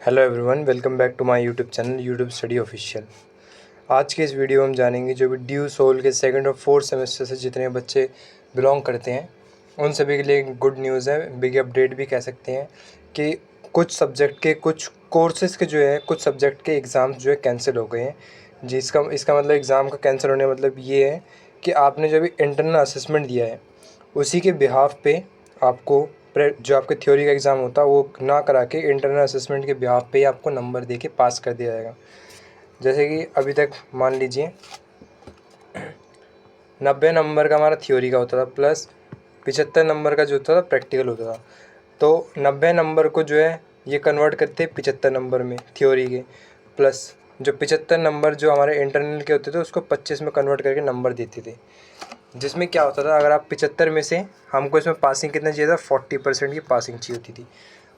Hello everyone, welcome back to my YouTube channel YouTube study official. आज के इस वीडियो में हम जानेंगे जो भी ड्यू सोल के सेकंड और फोर्थ सेमेस्टर से जितने बच्चे बिलोंग करते हैं उन सभी के लिए गुड न्यूज़ है, बिग अपडेट भी कह सकते हैं कि कुछ सब्जेक्ट के कुछ कोर्सेज़ के जो है कुछ सब्जेक्ट के एग्ज़ाम्स जो है कैंसिल हो गए हैं। इसका मतलब एग्ज़ाम का कैंसिल होने का मतलब ये है कि आपने जो भी इंटरनल असेसमेंट दिया है उसी के बिहाफ पे आपको जो आपके थ्योरी का एग्ज़ाम होता है वो ना करा के इंटरनल असेसमेंट के बिहाफ पे आपको नंबर दे के पास कर दिया जाएगा। जैसे कि अभी तक मान लीजिए 90 नंबर का हमारा थ्योरी का होता था प्लस 75 नंबर का जो होता था प्रैक्टिकल होता था। तो 90 नंबर को जो है ये कन्वर्ट करते 75 नंबर में थ्योरी के, प्लस जो 75 नंबर जो हमारे इंटरनल के होते थे उसको 25 में कन्वर्ट करके नंबर देते थे। जिसमें क्या होता था, अगर आप 75 में से हमको इसमें पासिंग कितना चाहिए था, 40% की पासिंग चाहिए होती थी।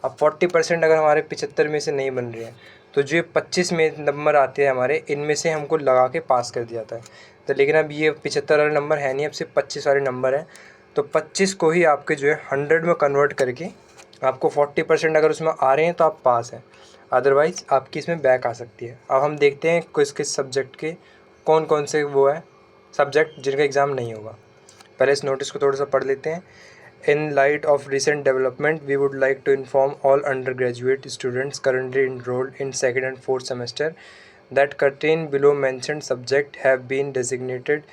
अब 40% अगर हमारे 75 में से नहीं बन रहे हैं तो जो 25 में नंबर आते हैं हमारे, इनमें से हमको लगा के पास कर दिया जाता है। तो लेकिन अब ये 75 वाले नंबर है नहीं, अब सिर्फ 25 वाले नंबर हैं। तो 25 को ही आपके जो है 100 में कन्वर्ट करके आपको 40% अगर उसमें आ रहे हैं तो आप पास हैं, अदरवाइज़ आपकी इसमें बैक आ सकती है। अब हम देखते हैं किस किस सब्जेक्ट के कौन कौन से वो है सब्जेक्ट जिनका एग्ज़ाम नहीं होगा। पहले इस नोटिस को थोड़ा सा पढ़ लेते हैं। In light of recent development we would like to inform all undergraduate students currently enrolled in second and fourth semester that certain below mentioned subject have been designated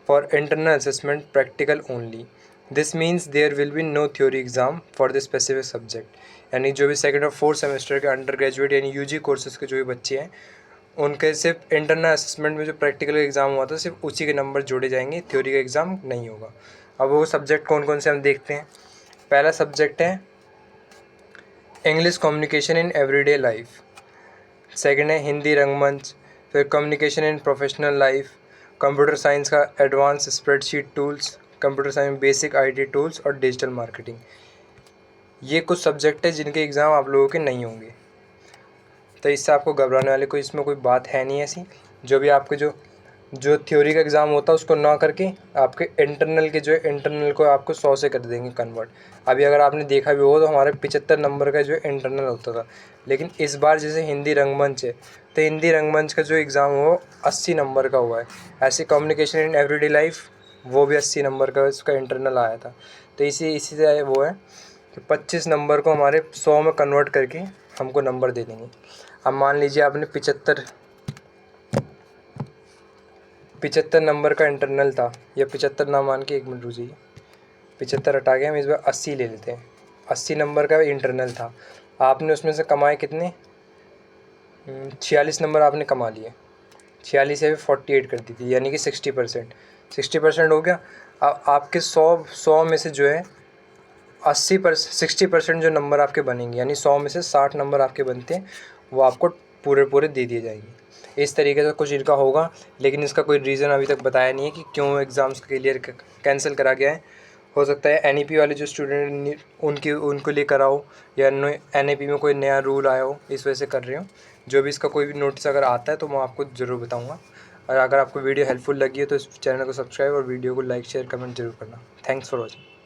for internal assessment practical only. This means there will be no theory exam for the specific subject। यानी जो भी second और fourth semester के under graduate यानी UG courses के जो भी बच्चे हैं उनके सिर्फ इंटरनल असेसमेंट में जो प्रैक्टिकल एग्ज़ाम हुआ था सिर्फ उसी के नंबर जोड़े जाएंगे, थ्योरी का एग्ज़ाम नहीं होगा। अब वो सब्जेक्ट कौन कौन से हम देखते हैं। पहला सब्जेक्ट है English communication in everyday life, second है हिंदी रंगमंच, फिर communication in professional life, computer science का advance spreadsheet tools, computer science basic IT tools और डिजिटल मार्केटिंग। ये कुछ सब्जेक्ट है जिनके एग्ज़ाम आप लोगों के नहीं होंगे। तो इससे आपको घबराने वाली इसमें कोई बात है नहीं ऐसी। जो भी आपके जो थ्योरी का एग्ज़ाम होता है उसको ना करके आपके इंटरनल के जो है इंटरनल को आपको 100 से कर देंगे कन्वर्ट। अभी अगर आपने देखा भी हो तो हमारे 75 नंबर का जो इंटरनल होता था, लेकिन इस बार जैसे हिंदी रंगमंच है तो हिंदी रंगमंच का जो एग्ज़ाम हो 80 नंबर का हुआ है। ऐसे कम्युनिकेशन इन एवरीडे लाइफ वो भी 80 नंबर का उसका इंटरनल आया था। तो इसी से वो है कि 25 नंबर को हमारे 100 में कन्वर्ट करके हमको नंबर दे देंगे। अब मान लीजिए आपने 75 नंबर का इंटरनल था, या 75 ना मान के 1 मिनट रुकिए, 75 हटा के हम इस बार 80 ले लेते हैं। 80 नंबर का इंटरनल था, आपने उसमें से कमाए कितने, 46 नंबर आपने कमा लिए। 46 से 48 कर दी थी यानी कि 60% हो गया। अब आपके 100 में से जो है 60% जो नंबर आपके बनेंगे, यानी 100 में से 60 नंबर आपके बनते हैं, वो आपको पूरे दे दिए जाएंगे। इस तरीके से कुछ इनका होगा, लेकिन इसका कोई रीज़न अभी तक बताया नहीं है कि क्यों एग्ज़ाम्स क्लियर कैंसिल करा गया है। हो सकता है एनईपी वाले जो स्टूडेंट उनके लिए कराओ, या एनईपी में कोई नया रूल आया हो इस वजह से कर रहे हो। जो भी इसका कोई भी नोटिस अगर आता है तो मैं आपको ज़रूर बताऊँगा। और अगर आपको वीडियो हेल्पफुल लगी है तो इस चैनल को सब्सक्राइब और वीडियो को लाइक शेयर कमेंट जरूर करना। Thanks for watching.